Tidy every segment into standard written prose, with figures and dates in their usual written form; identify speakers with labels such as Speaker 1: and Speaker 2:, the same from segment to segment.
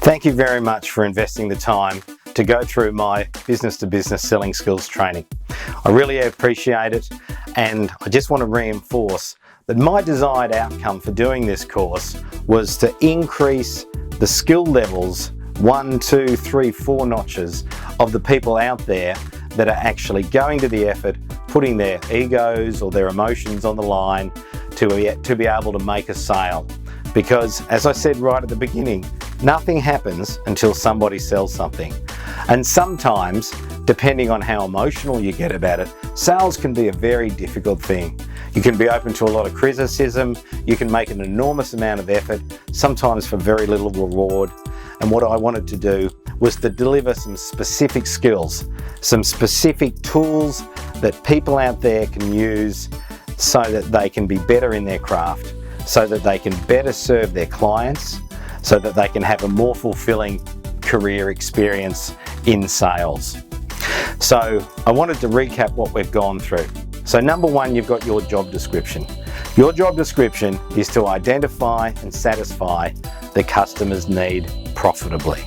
Speaker 1: Thank you very much for investing the time to go through my business-to-business selling skills training. I really appreciate it, and I just want to reinforce that my desired outcome for doing this course was to increase the skill levels 1, 2, 3, 4 notches of the people out there that are actually going to the effort, putting their egos or their emotions on the line to be able to make a sale. Because as I said right at the beginning, nothing happens until somebody sells something. And sometimes, depending on how emotional you get about it, sales can be a very difficult thing. You can be open to a lot of criticism, you can make an enormous amount of effort, sometimes for very little reward. And what I wanted to do was to deliver some specific skills, some specific tools that people out there can use so that they can be better in their craft, so that they can better serve their clients, so that they can have a more fulfilling career experience in sales. So I wanted to recap what we've gone through. So number one, you've got your job description. Your job description is to identify and satisfy the customer's need profitably.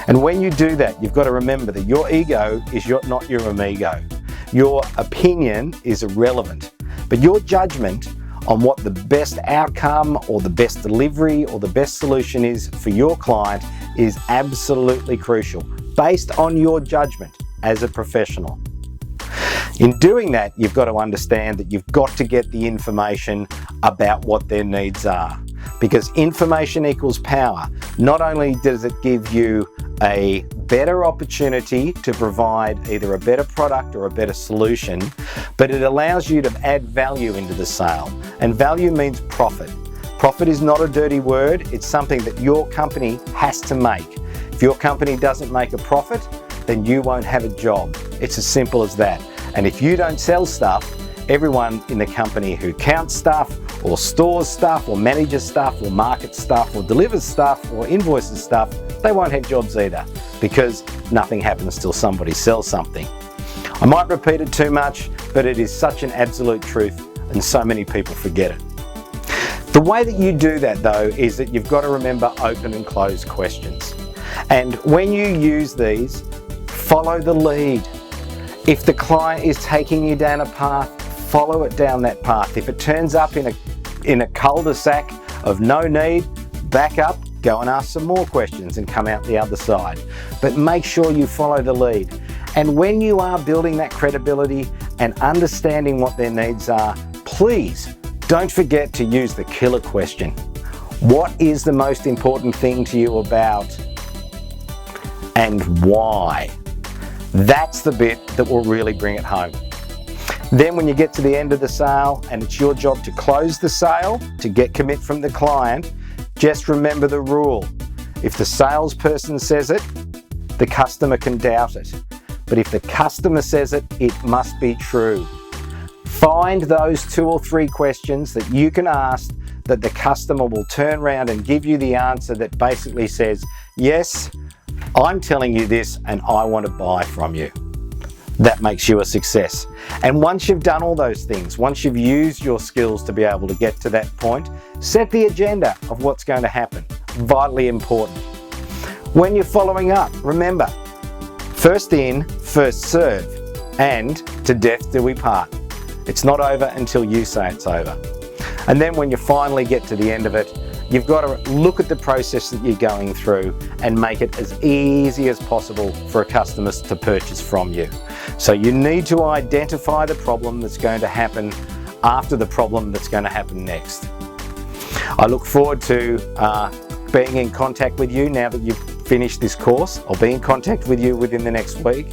Speaker 1: And when you do that, you've got to remember that your ego is not your amigo. Your opinion is irrelevant, but your judgment on what the best outcome or the best delivery or the best solution is for your client is absolutely crucial, based on your judgment as a professional. In doing that, you've got to understand that you've got to get the information about what their needs are, because information equals power. Not only does it give you a better opportunity to provide either a better product or a better solution, but it allows you to add value into the sale. And value means profit. Profit is not a dirty word, it's something that your company has to make. If your company doesn't make a profit, then you won't have a job. It's as simple as that. And if you don't sell stuff, everyone in the company who counts stuff or stores stuff or manages stuff or markets stuff or delivers stuff or invoices stuff, they won't have jobs either, because nothing happens till somebody sells something. I might repeat it too much, but it is such an absolute truth and so many people forget it. The way that you do that though is that you've got to remember open and closed questions. And when you use these, follow the lead. If the client is taking you down a path, follow it down that path. If it turns up in a cul-de-sac of no need, back up, go and ask some more questions and come out the other side. But make sure you follow the lead. And when you are building that credibility and understanding what their needs are, please don't forget to use the killer question. What is the most important thing to you about, and why? That's the bit that will really bring it home. Then when you get to the end of the sale and it's your job to close the sale, to get commit from the client, just remember the rule. If the salesperson says it, the customer can doubt it. But if the customer says it, it must be true. Find those 2 or 3 questions that you can ask that the customer will turn around and give you the answer that basically says, yes, I'm telling you this and I want to buy from you. That makes you a success. And once you've done all those things, once you've used your skills to be able to get to that point, set the agenda of what's going to happen. Vitally important. When you're following up, remember, first in, first serve, and to death do we part. It's not over until you say it's over. And then when you finally get to the end of it, you've got to look at the process that you're going through and make it as easy as possible for customers to purchase from you. So you need to identify the problem that's going to happen after the problem that's going to happen next. I look forward to being in contact with you now that you've finished this course. I'll be in contact with you within the next week.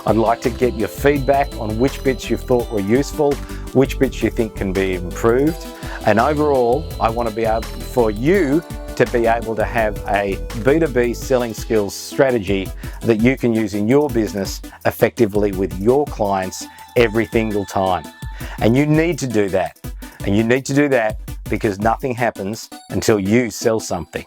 Speaker 1: I'd like to get your feedback on which bits you thought were useful, which bits you think can be improved. And overall, I want to be able for you to be able to have a B2B selling skills strategy that you can use in your business effectively with your clients every single time. And you need to do that. And you need to do that because nothing happens until you sell something.